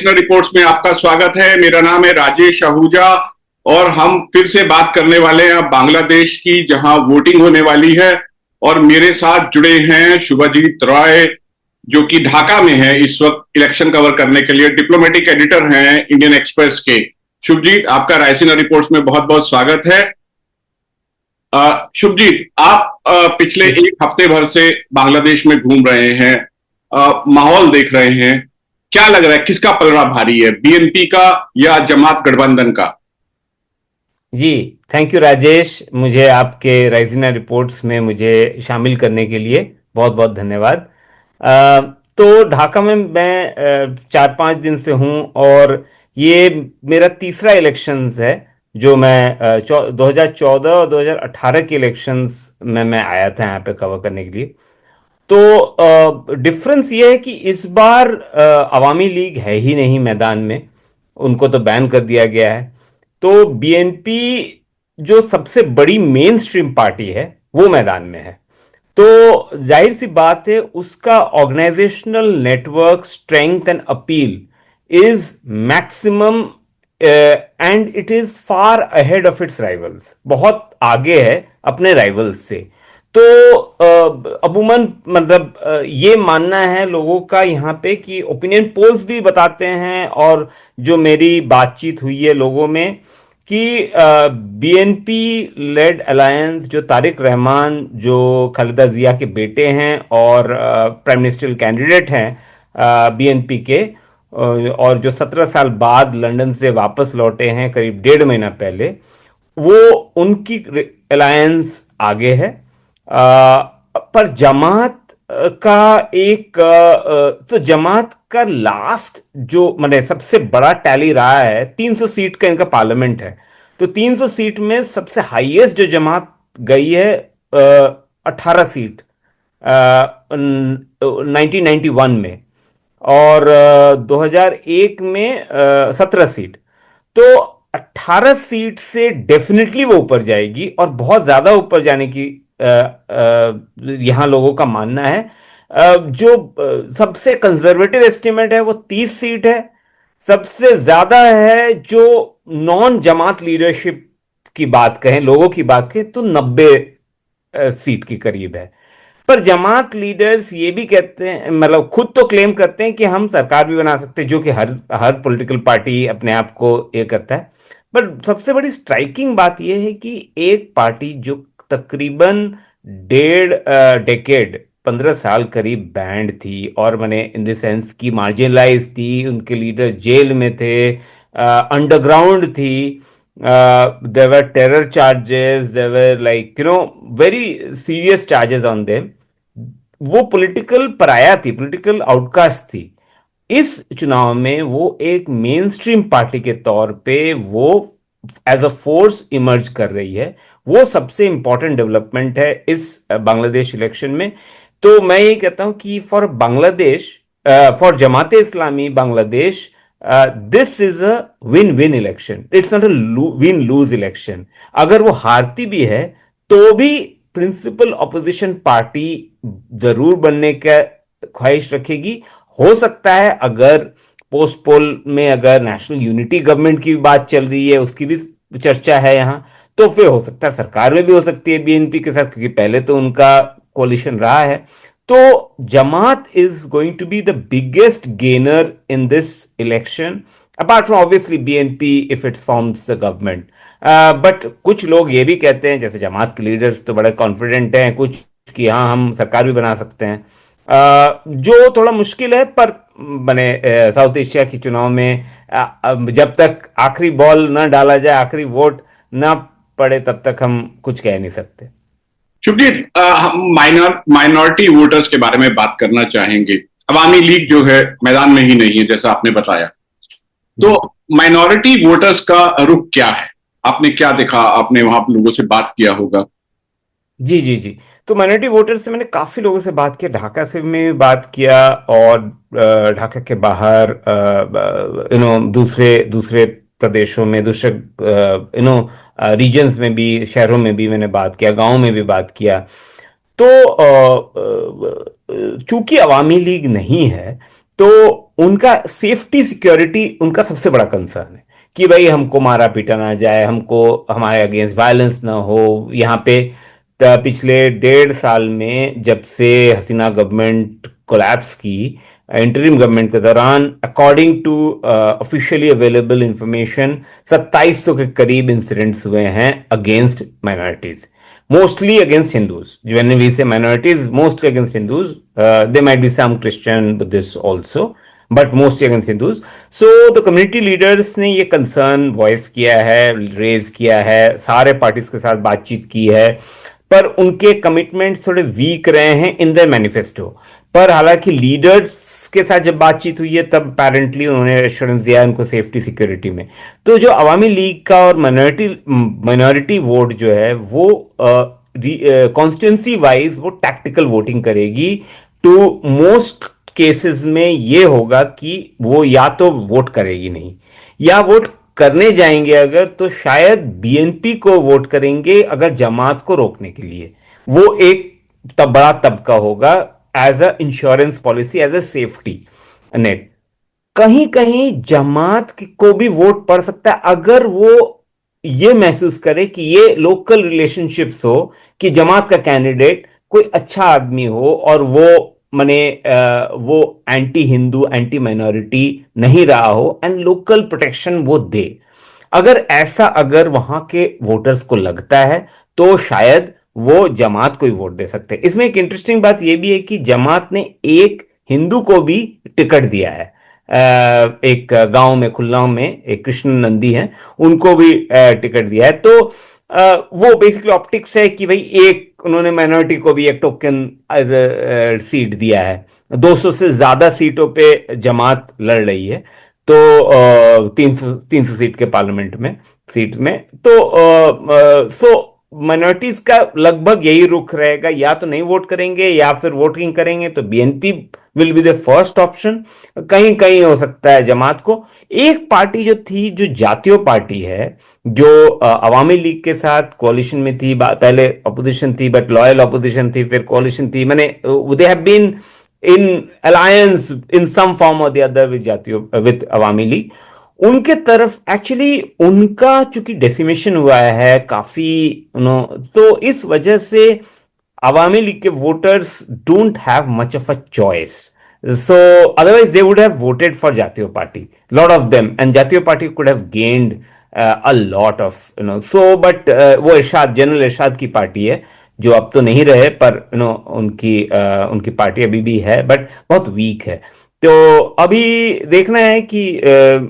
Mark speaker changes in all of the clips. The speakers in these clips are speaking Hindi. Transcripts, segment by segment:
Speaker 1: राइसना रिपोर्ट्स में आपका स्वागत है। मेरा नाम है राजेश आहूजा और हम फिर से बात करने वाले हैं बांग्लादेश की, जहां वोटिंग होने वाली है। और मेरे साथ जुड़े हैं शुभजीत रॉय, जो कि ढाका में है इस वक्त इलेक्शन कवर करने के लिए, डिप्लोमेटिक एडिटर हैं इंडियन एक्सप्रेस के। शुभजीत, आपका राइसीना रिपोर्ट्स में बहुत बहुत स्वागत है। शुभजीत, आप पिछले एक हफ्ते भर से बांग्लादेश में घूम रहे हैं, माहौल देख रहे हैं। क्या लग रहा है, किसका पलड़ा भारी है, बीएनपी का या जमात गठबंधन का?
Speaker 2: जी, थैंक यू राजेश। मुझे आपके राइजिना रिपोर्ट्स में मुझे शामिल करने के लिए बहुत बहुत धन्यवाद। अ, तो ढाका में मैं 4-5 दिन से हूँ और ये मेरा तीसरा इलेक्शंस है जो मैं 2014 और 2018 के इलेक्शंस में मैं आया था यहाँ पे कवर करने के लिए। तो डिफरेंस ये है कि इस बार अवामी लीग है ही नहीं मैदान में, उनको तो बैन कर दिया गया है। तो बीएनपी जो सबसे बड़ी मेन स्ट्रीम पार्टी है वो मैदान में है। तो जाहिर सी बात है उसका organisational network strength and appeal is maximum and it is far ahead of its rivals, बहुत आगे है अपने राइवल्स से। तो अमूमन मतलब ये मानना है लोगों का यहाँ पे कि ओपिनियन पोल्स भी बताते हैं और जो मेरी बातचीत हुई है लोगों में कि बीएनपी लेड अलायंस, जो तारिक रहमान जो खालिदा जिया के बेटे हैं और प्राइम मिनिस्टर कैंडिडेट हैं बीएनपी के, और जो 17 साल बाद लंदन से वापस लौटे हैं करीब 1.5 महीना पहले, वो उनकी अलायंस आगे है। पर जमात का एक तो जमात का लास्ट जो मैंने सबसे बड़ा टैली रहा है, 300 सीट का इनका पार्लियामेंट है। तो 300 सीट में सबसे हाईएस्ट जो जमात गई है 18 सीट 1991 में, और 2001 में 17 सीट। तो 18 सीट से डेफिनेटली वो ऊपर जाएगी और बहुत ज्यादा ऊपर जाने की यहां लोगों का मानना है। जो सबसे कंजर्वेटिव एस्टिमेट है वो 30 सीट है। सबसे ज्यादा है जो नॉन जमात लीडरशिप की बात कहें, लोगों की बात कहें, तो 90 सीट के करीब है। पर जमात लीडर्स ये भी कहते हैं, मतलब खुद तो क्लेम करते हैं कि हम सरकार भी बना सकते हैं, जो कि हर हर पॉलिटिकल पार्टी अपने आप को ये करता है। पर सबसे बड़ी स्ट्राइकिंग बात यह है कि एक पार्टी जो तकरीबन 15 साल करीब बैंड थी, और मैंने इन द सेंस की मार्जिनलाइज थी, उनके लीडर जेल में थे, अंडरग्राउंड थी, there were terror charges, there were like very serious charges on them. वो पॉलिटिकल पराया थी, पॉलिटिकल आउटकास्ट थी। इस चुनाव में वो एक मेन स्ट्रीम पार्टी के तौर पे वो एज अ फोर्स इमर्ज कर रही है। वो सबसे इंपॉर्टेंट डेवलपमेंट है इस बांग्लादेश इलेक्शन में। तो मैं ये कहता हूं कि for Bangladesh, for Jamaat-e Islami Bangladesh, this is a win win election, it's not a win lose election. अगर वो हारती भी है तो भी प्रिंसिपल ऑपोजिशन पार्टी जरूर बनने का ख्वाहिश रखेगी। हो सकता है अगर पोस्ट पोल में अगर नेशनल यूनिटी गवर्नमेंट की बात चल रही है, उसकी भी चर्चा है यहां, तो फिर हो सकता है सरकार में भी हो सकती है बीएनपी के साथ, क्योंकि पहले तो उनका कोलिशन रहा है। तो Jamaat is going to be the biggest gainer in this election, apart from obviously BNP if it forms the government. But कुछ लोग ये भी कहते हैं, जैसे जमात के लीडर्स तो बड़े कॉन्फिडेंट हैं कुछ, कि हाँ हम सरकार भी बना सकते हैं, जो थोड़ा मुश्किल है। पर मैंने साउथ एशिया के चुनाव में जब तक आखिरी बॉल न डाला जाए, आखिरी वोट न पड़े, तब तक हम कुछ कह नहीं सकते।
Speaker 1: शुभजीत, हम माइनॉरिटी वोटर्स के बारे में बात करना चाहेंगे। अवामी लीग जो है मैदान में ही नहीं है, जैसा आपने बताया। तो माइनॉरिटी वोटर्स का रुख क्या है? आपने क्या देखा? आपने वहां लोगों से बात किया होगा।
Speaker 2: जी जी जी। तो माइनॉरिटी वोटर से मैंने काफी लोगों से बात किया, ढाका से मैं बात किया, और ढाका के बाहर दूसरे दूसरे प्रदेशों में, दूसरे रीजन्स में भी, शहरों में भी मैंने बात किया, गांव में भी बात किया। तो चूंकि अवामी लीग नहीं है, तो उनका सेफ्टी सिक्योरिटी उनका सबसे बड़ा कंसर्न है कि भाई हमको मारा पीटा ना जाए, हमको हमारे अगेंस्ट वायलेंस ना हो। यहाँ पे पिछले 1.5 साल में जब से हसीना गवर्नमेंट कोलैप्स की, इंटरिम गवर्नमेंट के दौरान, according to officially available information, 2700 के करीब इंसिडेंट्स हुए हैं against minorities, mostly against Hindus. When we say minorities, mostly against Hindus. There might be some Christian Buddhists also, but mostly against Hindus. So the community leaders ने ये concern voice किया है, raise किया है, सारे parties के साथ बातचीत की है, पर उनके कमिटमेंट्स थोड़े वीक रहे हैं इन द मैनिफेस्टो। पर हालांकि लीडर्स के साथ जब बातचीत हुई है तब अपेरेंटली उन्होंने एश्योरेंस दिया उनको सेफ्टी सिक्योरिटी में। तो जो अवामी लीग का और माइनॉरिटी वोट जो है वो कॉन्स्टिट्यूंसी वाइज वो टैक्टिकल वोटिंग करेगी। टू मोस्ट केसेस में ये होगा कि वो या तो वोट करेगी नहीं, या वोट करने जाएंगे अगर तो शायद बीएनपी को वोट करेंगे अगर जमात को रोकने के लिए। वो एक बड़ा तबका होगा as a insurance policy, as a safety net. कहीं कहीं जमात को भी वोट पड़ सकता है अगर वो ये महसूस करे कि ये लोकल रिलेशनशिप्स हो, कि जमात का कैंडिडेट कोई अच्छा आदमी हो और वो माने वो एंटी हिंदू एंटी माइनॉरिटी नहीं रहा हो, एंड लोकल प्रोटेक्शन वो दे। अगर वहां के वोटर्स को लगता है तो शायद वो जमात को ही वोट दे सकते हैं। इसमें एक इंटरेस्टिंग बात यह भी है कि जमात ने एक हिंदू को भी टिकट दिया है। एक गांव में, खुल्लाम में एक कृष्ण नंदी हैं, उनको भी टिकट दिया है। तो वो बेसिकली ऑप्टिक्स है कि भाई एक उन्होंने माइनॉरिटी को भी एक टोकन सीट दिया है। 200 से ज्यादा सीटों पे जमात लड़ रही है, तो 300 सीट के पार्लियामेंट में सीट में। तो सो माइनॉरिटीज का लगभग यही रुख रहेगा, या तो नहीं वोट करेंगे या फिर वोटिंग करेंगे तो BNP will be the first option. कहीं कहीं हो सकता है जमात को। एक पार्टी जो थी, जो जातीय पार्टी है, जो अवामी लीग के साथ कोalition में थी, पहले अपोजिशन थी बट लॉयल अपोजिशन थी, फिर कोalition थी, मैंने they have been in alliance in some form और the other with Awami League. उनके तरफ एक्चुअली उनका चूंकि डेसिमेशन हुआ है काफी, तो इस वजह से अवामी लीग के voters don't have much of a choice. So otherwise they would have voted for Jatiya Party, lot of them, and Jatiya Party could have gained a lot of so, but वो इरशाद, जनरल इरशाद की पार्टी है जो अब तो नहीं रहे, पर उनकी पार्टी अभी भी है बट बहुत वीक है। तो अभी देखना है कि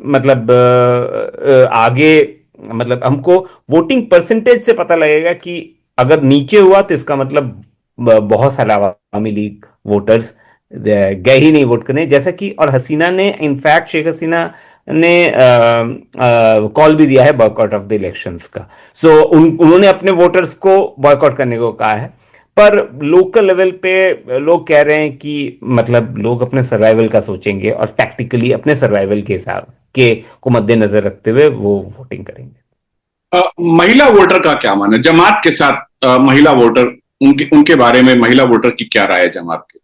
Speaker 2: मतलब आगे, मतलब हमको वोटिंग परसेंटेज से पता लगेगा कि अगर नीचे हुआ तो इसका मतलब बहुत सारे अवामी लीग वोटर्स गए ही नहीं वोट करने, जैसा कि, और हसीना ने, इनफैक्ट शेख हसीना ने कॉल भी दिया है बॉयकॉट ऑफ द इलेक्शंस का। सो उन्होंने अपने वोटर्स को बॉयकॉट करने को कहा है। पर लोकल लेवल पे लोग कह रहे हैं कि मतलब लोग अपने सर्वाइवल का सोचेंगे और टैक्टिकली अपने सर्वाइवल के हिसाब के को मद्देनजर रखते हुए वो वोटिंग करेंगे।
Speaker 1: महिला वोटर का क्या मानना है जमात के साथ? महिला वोटर, उनके उनके बारे में महिला वोटर की क्या राय है जमात की?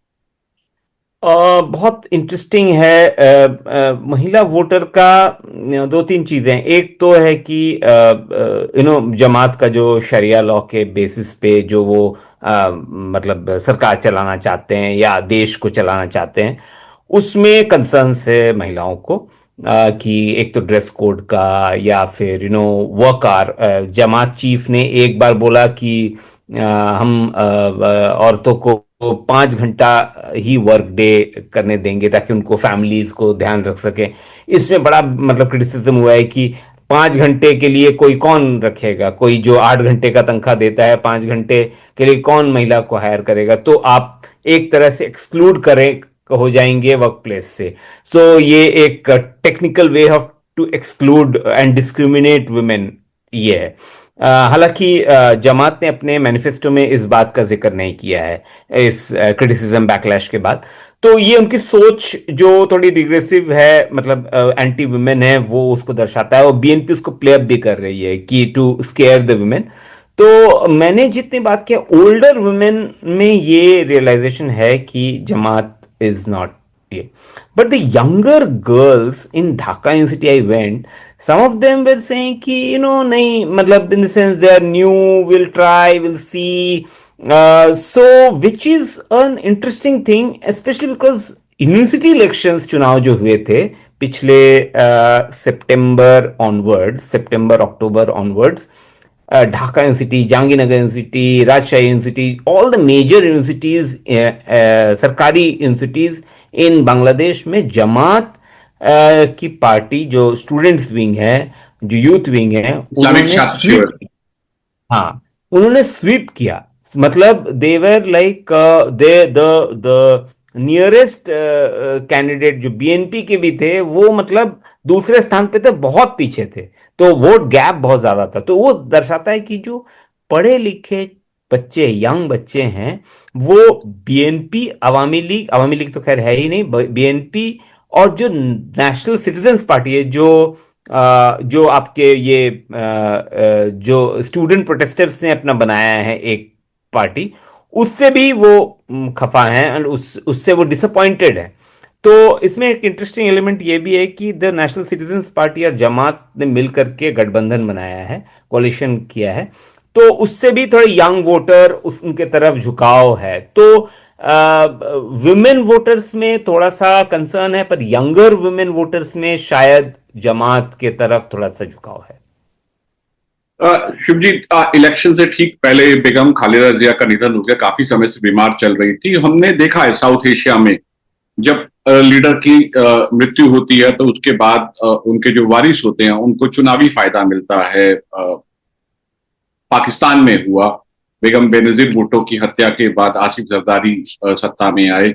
Speaker 2: बहुत इंटरेस्टिंग है महिला वोटर का। 2-3 चीजें, एक तो है कि जमात का जो शरिया लॉ के बेसिस पे जो वो मतलब सरकार चलाना चाहते हैं या देश को चलाना चाहते हैं, उसमें कंसर्न्स है महिलाओं को, कि एक तो ड्रेस कोड का, या फिर वर्क आवर। जमात चीफ ने एक बार बोला कि हम औरतों को 5 घंटा ही वर्क डे करने देंगे ताकि उनको फैमिलीज को ध्यान रख सके। इसमें बड़ा मतलब क्रिटिसिज्म हुआ है कि 5 घंटे के लिए कोई कौन रखेगा, कोई जो 8 घंटे का तनख्वाह देता है 5 घंटे के लिए कौन महिला को हायर करेगा। तो आप एक तरह से एक्सक्लूड करें हो जाएंगे वर्क प्लेस से। सो ये एक technical way of to exclude and discriminate women ये है। हालांकि जमात ने अपने मैनिफेस्टो में इस बात का जिक्र नहीं किया है इस क्रिटिसिज्म बैकलैश के बाद। तो ये उनकी सोच जो थोड़ी रिग्रेसिव है, मतलब एंटी वुमेन है, वो उसको दर्शाता है, और बीएनपी उसको प्ले अप भी कर रही है कि टू स्केयर द वुमेन। तो मैंने जितनी बात किया, ओल्डर वुमेन में ये रियलाइजेशन है कि Jamaat is not Yeah. But the younger girls in Dhaka University I went, some of them were saying कि नहीं मतलब in the sense they are new, we'll try, we'll see. So which is an interesting thing, especially because university elections चुनाव जो हुए थे पिछले सितंबर अक्टूबर onwards, Dhaka university, Jahangirnagar university, Rajshahi university, all the major universities, सरकारी यूनिवर्सिटीज इन बांग्लादेश में जमात की पार्टी जो स्टूडेंट्स विंग है, जो यूथ विंग है,
Speaker 1: इस्लामिक
Speaker 2: उन्होंने
Speaker 1: छात्र
Speaker 2: स्वीप,
Speaker 1: शिविर।
Speaker 2: हाँ, उन्होंने स्वीप किया। मतलब देवर लाइक द नियरेस्ट कैंडिडेट जो बीएनपी के भी थे, वो मतलब दूसरे स्थान पे थे, बहुत पीछे थे। तो वोट गैप बहुत ज्यादा था। तो वो दर्शाता है कि जो पढ़े लिखे बच्चे, यंग बच्चे हैं, वो बीएनपी, अवामी लीग तो खैर है ही नहीं, बीएनपी और जो नेशनल सिटीजन्स पार्टी है, जो आपके ये जो स्टूडेंट प्रोटेस्टर्स ने अपना बनाया है एक पार्टी, उससे भी वो खफा हैं, और उससे वो डिसअपॉइंटेड है। तो इसमें एक इंटरेस्टिंग एलिमेंट ये भी है कि द नेशनल सिटीजन्स पार्टी और जमात ने मिलकर के गठबंधन बनाया है, कोalition किया है। तो उससे भी थोड़े यंग वोटर उनके तरफ झुकाव है। तो विमेन वोटर्स में थोड़ा सा कंसर्न है, पर यंगर विमेन वोटर्स में शायद जमात के तरफ थोड़ा सा झुकाव है।
Speaker 1: शिवजी, इलेक्शन से ठीक पहले बेगम खालिदा जिया का निधन हो गया। काफी समय से बीमार चल रही थी। हमने देखा है साउथ एशिया में जब लीडर की मृत्यु होती है तो उसके बाद उनके जो वारिस होते हैं उनको चुनावी फायदा मिलता है। पाकिस्तान में हुआ, बेगम बेनजीर भुट्टो की हत्या के बाद आसिफ जरदारी सत्ता में आए।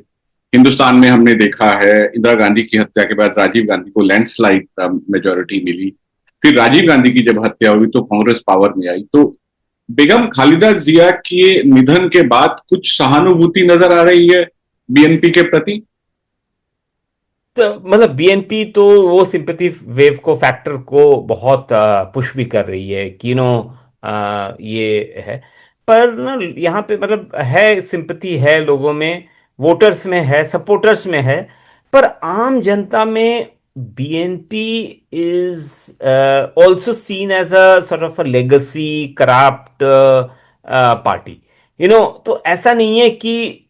Speaker 1: हिंदुस्तान में हमने देखा है इंदिरा गांधी की हत्या के बाद राजीव गांधी को लैंडस्लाइड मेजोरिटी मिली। फिर राजीव गांधी की जब हत्या हुई तो कांग्रेस पावर में आई। तो बेगम खालिदा जिया के निधन के बाद कुछ सहानुभूति नजर आ रही है बीएनपी के प्रति।
Speaker 2: तो मतलब बीएनपी तो वो सिंपैथी वेव को, फैक्टर को बहुत पुश भी कर रही है कि ये है। पर ना यहाँ पे मतलब है, सिंपैथी है लोगों में, वोटर्स में है, सपोर्टर्स में है। पर आम जनता में BNP is also seen as a sort of a legacy corrupt party. तो ऐसा नहीं है कि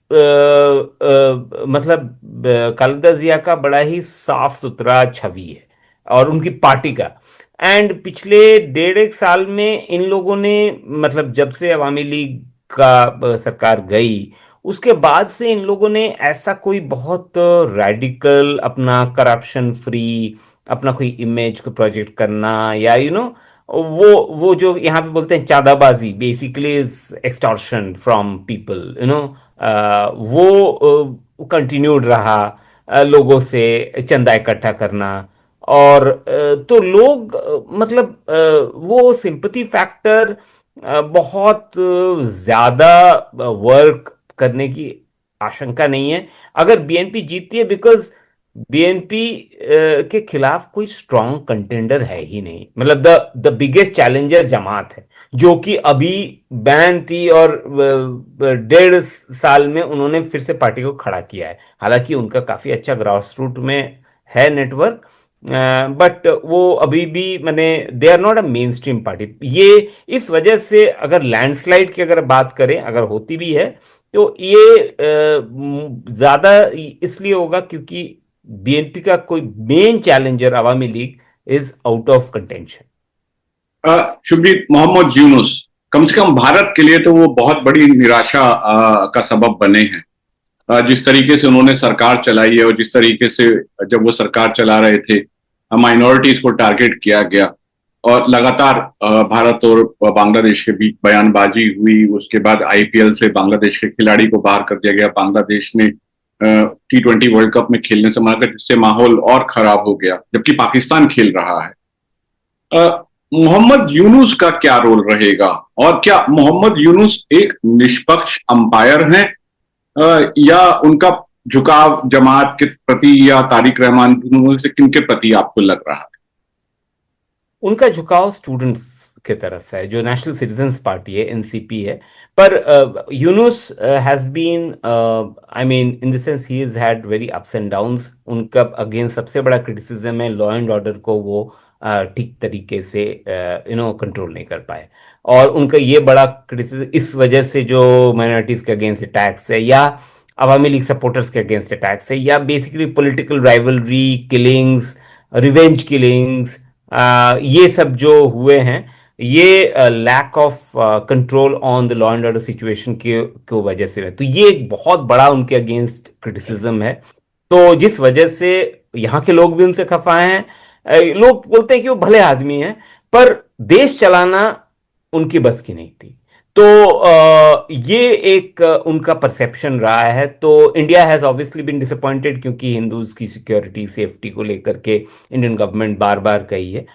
Speaker 2: मतलब खालिदा जिया का बड़ा ही साफ सुथरा छवि है और उनकी पार्टी का। एंड पिछले 1.5 साल में इन लोगों ने, मतलब जब से अवामी लीग का सरकार गई, उसके बाद से इन लोगों ने ऐसा कोई बहुत रेडिकल अपना करप्शन फ्री अपना कोई इमेज को प्रोजेक्ट करना, या वो जो यहाँ पे बोलते हैं चांदाबाजी, basically is extortion from people, वो कंटिन्यूड रहा। लोगों से चंदा इकट्ठा करना। और तो लोग मतलब वो सिंपैथी फैक्टर बहुत ज्यादा वर्क करने की आशंका नहीं है अगर बीएनपी जीतती है, बिकॉज बीएनपी के खिलाफ कोई स्ट्रांग कंटेंडर है ही नहीं। मतलब द बिगेस्ट चैलेंजर जमात है, जो कि अभी बैन थी, और 1.5 साल में उन्होंने फिर से पार्टी को खड़ा किया है। हालांकि उनका काफी अच्छा ग्रास रूट में है नेटवर्क, बट वो अभी भी मैंने they are not a mainstream party. ये इस वजह से अगर लैंडस्लाइड की अगर बात करें, अगर होती भी है, तो ये ज्यादा इसलिए होगा क्योंकि बीएनपी का कोई main challenger Awami League is out of contention.
Speaker 1: Subhajit, Mohammad Yunus कम से कम भारत के लिए तो वो बहुत बड़ी निराशा का सबब बने हैं। जिस तरीके से उन्होंने सरकार चलाई है और जिस तरीके से जब वो सरकार चला रहे थे माइनॉरिटीज को टारगेट किया गया और लगातार भारत और बांग्लादेश के बीच बयानबाजी हुई। उसके बाद आईपीएल से बांग्लादेश के खिलाड़ी को बाहर कर दिया गया। बांग्लादेश ने T20 वर्ल्ड कप में खेलने से मना कर, जिससे माहौल और खराब हो गया, जबकि पाकिस्तान खेल रहा है। मोहम्मद यूनुस का क्या रोल रहेगा और क्या मोहम्मद यूनुस एक निष्पक्ष अंपायर हैं या उनका झुकाव जमात के प्रति या तारिक रहमान से किन के प्रति आपको लग रहा है?
Speaker 2: उनका झुकाव स्टूडेंट्स के तरफ है, जो नेशनल सिटीजन्स पार्टी है, एनसीपी है। पर Yunus has been, I mean in the sense he has had very ups and downs. उनका अगेंस्ट सबसे बड़ा क्रिटिसिज्म है लॉ एंड ऑर्डर को वो ठीक तरीके से कंट्रोल नहीं कर पाए। और उनका ये बड़ा क्रिटिसिज्म इस वजह से जो माइनॉरिटीज के अगेंस्ट अटैक्स है, या अवामी लीग सपोर्टर्स के अगेंस्ट अटैक्स है, या basically political rivalry killings, revenge killings, ये सब जो हुए हैं, ये lack of control on the law and order situation की वजह से है। तो ये एक बहुत बड़ा उनके अगेंस्ट क्रिटिसिज्म है। तो जिस वजह से यहाँ के लोग भी उनसे खफा हैं। लोग बोलते हैं कि वो भले आदमी हैं, पर देश चलाना उनकी बस की नहीं थी। तो ये एक उनका परसेप्शन रहा है। तो India has obviously been disappointed, क्योंकि हिंदूज की सिक्योरिटी सेफ्टी को लेकर के इंडियन गवर्नमेंट बार बार कही है।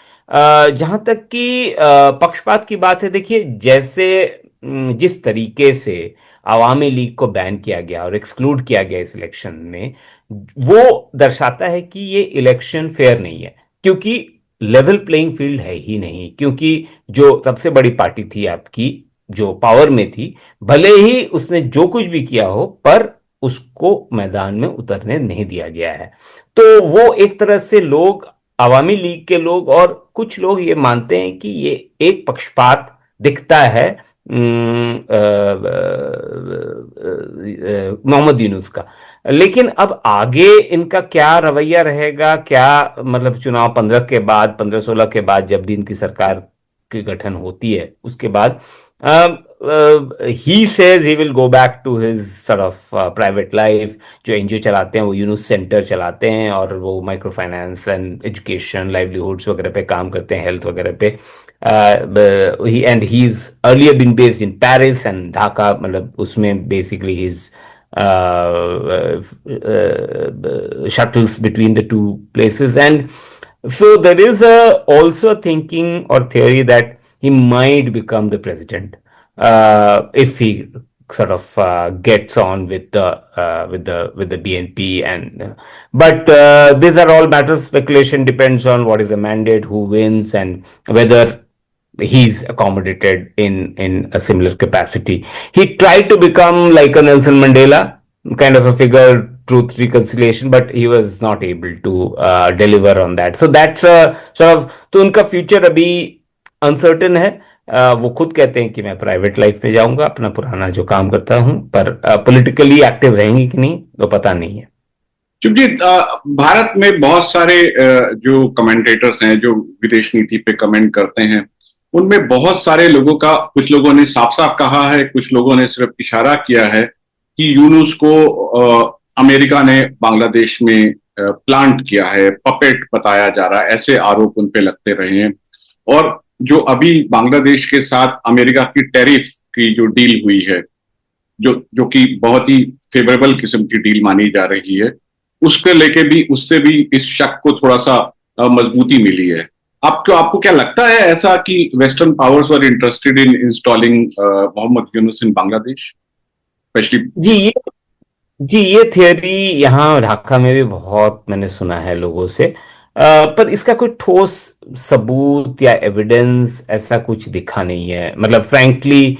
Speaker 2: जहां तक कि पक्षपात की बात है, देखिए जैसे जिस तरीके से आवामी लीग को बैन किया गया और एक्सक्लूड किया गया इस इलेक्शन में, वो दर्शाता है कि ये इलेक्शन फेयर नहीं है, क्योंकि लेवल प्लेइंग फील्ड है ही नहीं। क्योंकि जो सबसे बड़ी पार्टी थी आपकी, जो पावर में थी, भले ही उसने जो कुछ भी किया हो, पर उसको मैदान में उतरने नहीं दिया गया है। तो वो एक तरह से लोग, आवामी लीग के लोग और कुछ लोग ये मानते हैं कि ये एक पक्षपात दिखता है मोहम्मद यूनुस का। लेकिन अब आगे इनका क्या रवैया रहेगा, क्या मतलब चुनाव 15 के बाद, 15-16 के बाद, जब भी इनकी सरकार की गठन होती है, उसके बाद ही says he will go back to his sort of private life. जो एनजीओ चलाते हैं वो यूनुस सेंटर चलाते हैं, और वो micro finance and education, livelihoods वगैरह पे काम करते हैं, हेल्थ वगैरह पे। And he is earlier been based in Paris and Dhaka, मतलब उसमें basically he is shuttles between the two places. And so there is also a thinking or theory that he might become the president if he sort of gets on with the BNP. And but these are all matters of speculation, depends on what is the mandate, who wins, and whether he's accommodated in a similar capacity. He tried to become like a Nelson Mandela kind of a figure, truth, reconciliation, but he was not able to deliver on that. So that's a sort of, तो उनका फ्यूचर अभी अनसर्टेन है। वो खुद कहते हैं कि मैं प्राइवेट लाइफ में जाऊंगा, अपना पुराना जो काम करता हूं, पर पॉलिटिकली एक्टिव रहेंगी कि नहीं वो पता नहीं है।
Speaker 1: क्योंकि भारत में बहुत सारे जो कमेंटेटर्स हैं जो विदेश नीति पे कमेंट करते हैं, उनमें बहुत सारे लोगों का, कुछ लोगों ने साफ साफ कहा है, कुछ लोगों ने सिर्फ इशारा किया है कि यूनुस को अमेरिका ने बांग्लादेश में प्लांट किया है, पपेट बताया जा रहा है, ऐसे आरोप उन पे लगते रहे हैं। और जो अभी बांग्लादेश के साथ अमेरिका की टैरिफ की जो डील हुई है, जो कि बहुत ही फेवरेबल किस्म की डील मानी जा रही है, उसके लेके भी, उससे भी इस शक को थोड़ा सा मजबूती मिली है। आपको क्या लगता है ऐसा कि western powers were interested in installing Mohammad Yunus in Bangladesh specially?
Speaker 2: जी ये थियरी यहाँ ढाका में भी बहुत मैंने सुना है लोगों से। पर इसका कोई ठोस सबूत या एविडेंस ऐसा कुछ दिखा नहीं है। मतलब frankly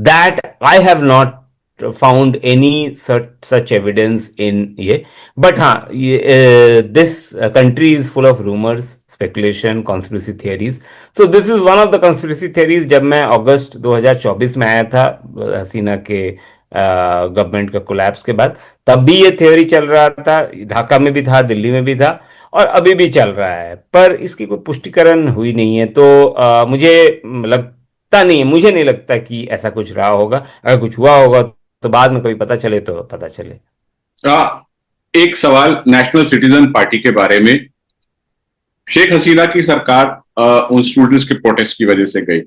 Speaker 2: that I have not found any such evidence in ये। बट हाँ, this country is full of rumours, speculation, conspiracy theories. So this is one of the conspiracy theories. जब मैं अगस्त 2024 में आया था हसीना के गवर्नमेंट का कोलैप्स के बाद, तब भी ये थ्योरी चल रहा था, ढाका में भी था, दिल्ली में भी था, और अभी भी चल रहा है। पर इसकी कोई पुष्टिकरण हुई नहीं है। तो मुझे लगता नहीं है, मुझे नहीं लगता कि ऐसा कुछ रहा होगा। अगर कुछ हुआ होगा तो बाद में कभी पता चले तो पता चले।
Speaker 1: एक सवाल नेशनल सिटीजन पार्टी के बारे में। शेख हसीना की सरकार उन स्टूडेंट्स के प्रोटेस्ट की वजह से गई,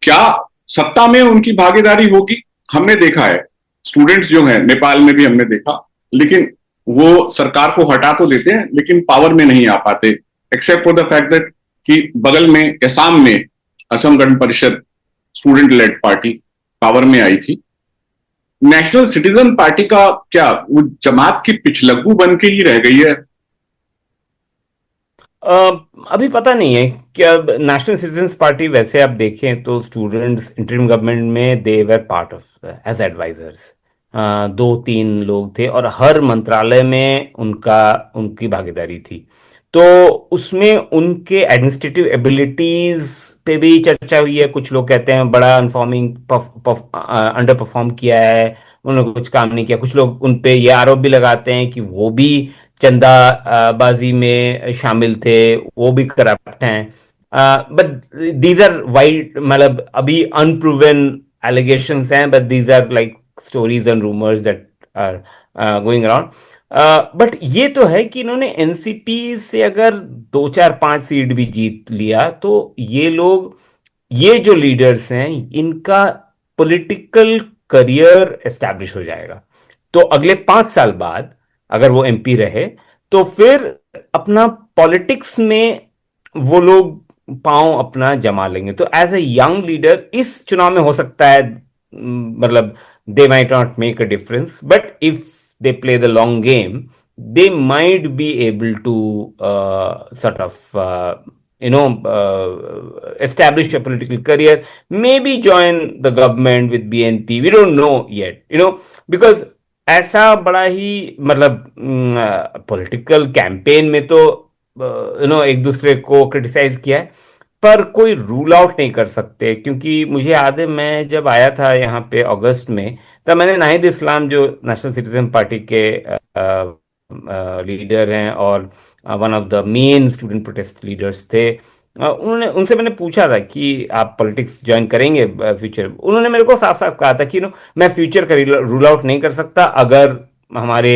Speaker 1: क्या सत्ता में उनकी भागीदारी होगी? हमने देखा है स्टूडेंट्स जो हैं, नेपाल में भी हमने देखा, लेकिन वो सरकार को हटा तो देते हैं लेकिन पावर में नहीं आ पाते, except for the fact that कि बगल में असम में Assam Gana Parishad student lead party power में आई थी। नेशनल सिटीजन पार्टी का क्या वो जमात की पिछलग्गू बन के ही रह गई है?
Speaker 2: अ, अभी पता नहीं है क्या। नेशनल सिटीजन्स पार्टी वैसे आप देखें तो स्टूडेंट्स इंटरिम गवर्नमेंट में they were part of as advisors. दो तीन लोग थे और हर मंत्रालय में उनका उनकी भागीदारी थी। तो उसमें उनके एडमिनिस्ट्रेटिव एबिलिटीज पे भी चर्चा हुई है। कुछ लोग कहते हैं बड़ा अनफॉर्मिंग अंडर परफॉर्म किया है, उन्होंने कुछ काम नहीं किया। कुछ लोग उन पे ये आरोप भी लगाते हैं कि वो भी चंदा बाजी में शामिल थे, वो भी करप्ट हैं। बट दीज आर वाइड, मतलब अभी अनप्रूवन एलिगेशंस हैं, but these are like stories and rumours that are going around. But ये तो है कि इन्होंने एनसीपी से अगर दो चार पांच सीट भी जीत लिया तो ये लोग, ये जो लीडर्स हैं, इनका पॉलिटिकल करियर एस्टैब्लिश हो जाएगा। तो अगले 5 साल बाद अगर वो एमपी रहे तो फिर अपना पॉलिटिक्स में वो लोग पांव अपना जमा लेंगे। तो एज ए यंग लीडर इस चुनाव में हो सकता है, मतलब they might not make a difference, but if they play the long game they might be able to sort of establish a political career, maybe join the government with BNP. We don't know yet, because ऐसा बड़ा ही मतलब पॉलिटिकल कैंपेन में तो एक दूसरे को क्रिटिसाइज किया है, पर कोई रूल आउट नहीं कर सकते। क्योंकि मुझे याद है मैं जब आया था यहाँ पे अगस्त में, तब मैंने नाहिद इस्लाम जो नेशनल सिटीजन पार्टी के लीडर हैं और one of the main student protest leaders थे, उन्होंने उनसे मैंने पूछा था कि आप पॉलिटिक्स ज्वाइन करेंगे फ्यूचर। उन्होंने मेरे को साफ साफ कहा था कि मैं फ्यूचर का रूल आउट नहीं कर सकता, अगर हमारे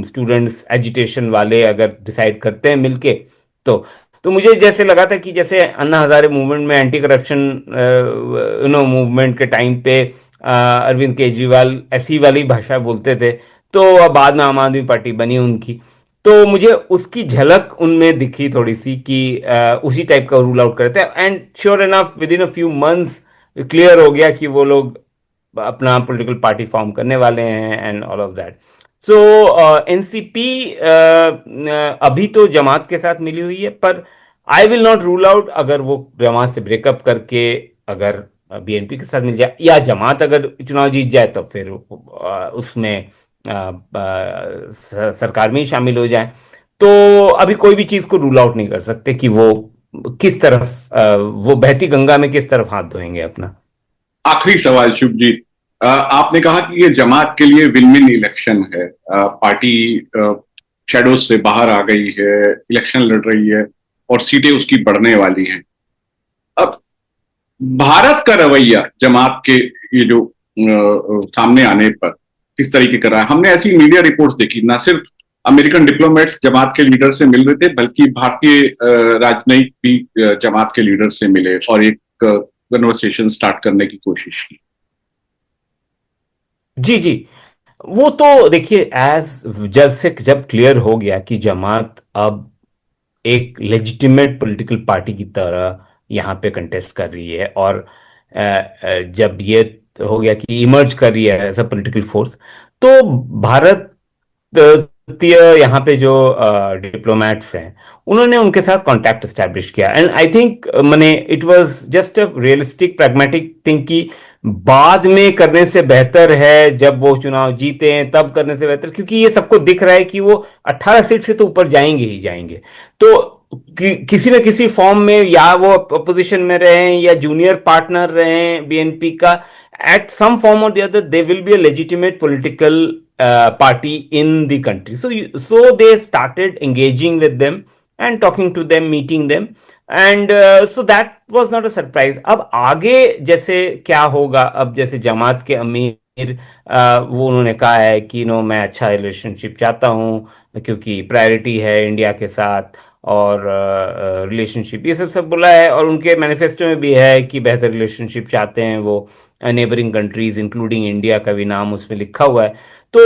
Speaker 2: स्टूडेंट्स एजिटेशन वाले अगर डिसाइड करते हैं मिलके तो मुझे जैसे लगा था कि जैसे अन्ना हजारे मूवमेंट में एंटी करप्शन मूवमेंट के टाइम पे अरविंद केजरीवाल ऐसी वाली भाषा बोलते थे, तो अब बाद में आम आदमी पार्टी बनी उनकी। तो मुझे उसकी झलक उनमें दिखी थोड़ी सी कि उसी टाइप का रूल आउट करते हैं। And sure enough with in a few months clear हो गया कि वो लोग अपना पॉलिटिकल पार्टी फॉर्म करने वाले हैं and all of that. So NCP अभी तो जमात के साथ मिली हुई है, पर I will not rule out अगर वो जमात से ब्रेकअप करके अगर बीएनपी के साथ मिल जाए, या जमात अगर चुनाव जीत जाए तो फिर उसमें सरकार में ही शामिल हो जाए। तो अभी कोई भी चीज को रूल आउट नहीं कर सकते कि वो किस तरफ वो बहती गंगा में किस तरफ हाथ धोएंगे अपना।
Speaker 1: आखिरी सवाल शुभ जी, आपने कहा कि ये जमात के लिए विन विन इलेक्शन है। पार्टी शेडोज से बाहर आ गई है, इलेक्शन लड़ रही है और सीटें उसकी बढ़ने वाली हैं। अब भारत का रवैया जमात के ये जो सामने आने पर किस तरीके का रहा है? हमने ऐसी मीडिया रिपोर्ट्स देखी, ना सिर्फ अमेरिकन डिप्लोमेट्स जमात के लीडर से मिल रहे थे, बल्कि भारतीय राजनयिक भी जमात के लीडर से मिले और एक कन्वर्सेशन स्टार्ट करने की कोशिश की।
Speaker 2: जी जी। वो तो देखिए, जब क्लियर हो गया कि जमात अब एक लेजिटिमेट पॉलिटिकल पार्टी की तरह यहाँ पे कंटेस्ट कर रही है, और जब ये हो गया कि इमर्ज कर रही है एज अ पॉलिटिकल फोर्स, तो भारतीय यहाँ पे जो डिप्लोमेट्स हैं उन्होंने उनके साथ कांटेक्ट एस्टेब्लिश किया। एंड आई थिंक मैंने it was just a realistic pragmatic thing कि बाद में करने से बेहतर है, जब वो चुनाव जीते हैं तब करने से बेहतर, क्योंकि ये सबको दिख रहा है कि वो 18 सीट से तो ऊपर जाएंगे ही जाएंगे। तो किसी न किसी फॉर्म में, या वो अपोजिशन में रहे या जूनियर पार्टनर रहे बीएनपी का, at some form or the other they will be a legitimate political party in the country. So they started engaging with them and talking to them, meeting them, and so that was not a surprise. अब आगे जैसे क्या होगा, अब जैसे जमात के अमीर वो उन्होंने कहा है कि मैं अच्छा रिलेशनशिप चाहता हूँ क्योंकि प्रायोरिटी है इंडिया के साथ, और रिलेशनशिप ये सब सब बोला है। और उनके मैनिफेस्टो में भी है कि बेहतर रिलेशनशिप चाहते हैं वो नेबरिंग कंट्रीज इंक्लूडिंग इंडिया का भी नाम उसमें लिखा हुआ है। तो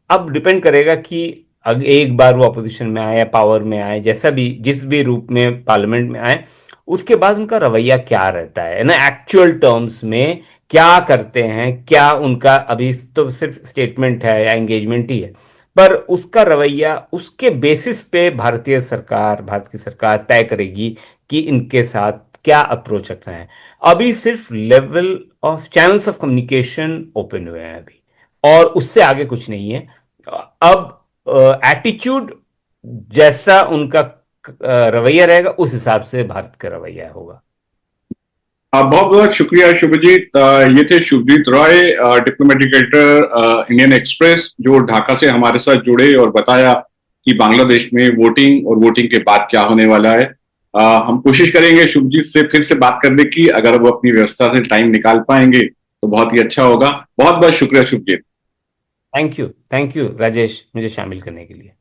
Speaker 2: अब डिपेंड करेगा कि एक बार वो अपोजिशन में आए या पावर में आए, जैसा भी जिस भी रूप में पार्लियामेंट में आए, उसके बाद उनका रवैया क्या रहता है ना, एक्चुअल टर्म्स में क्या करते हैं, क्या उनका अभी तो सिर्फ स्टेटमेंट है या एंगेजमेंट ही है। पर उसका रवैया उसके बेसिस पे भारत की सरकार तय करेगी कि इनके साथ क्या अप्रोच रखना है। अभी सिर्फ level of channels of communication open हुए हैं अभी, और उससे आगे कुछ नहीं है। अब एटीट्यूड जैसा उनका रवैया रहेगा, उस हिसाब से भारत का रवैया होगा।
Speaker 1: बहुत बहुत शुक्रिया शुभजीत। ये थे Shubhajit Roy, diplomatic editor Indian Express, जो ढाका से हमारे साथ जुड़े और बताया कि बांग्लादेश में वोटिंग और वोटिंग के बाद क्या होने वाला है। हम कोशिश करेंगे शुभजीत से फिर से बात करने की, अगर वो अपनी व्यवस्था से टाइम निकाल पाएंगे तो बहुत ही अच्छा होगा। बहुत बहुत शुक्रिया शुभजीत।
Speaker 2: थैंक यू राजेश, मुझे शामिल करने के लिए।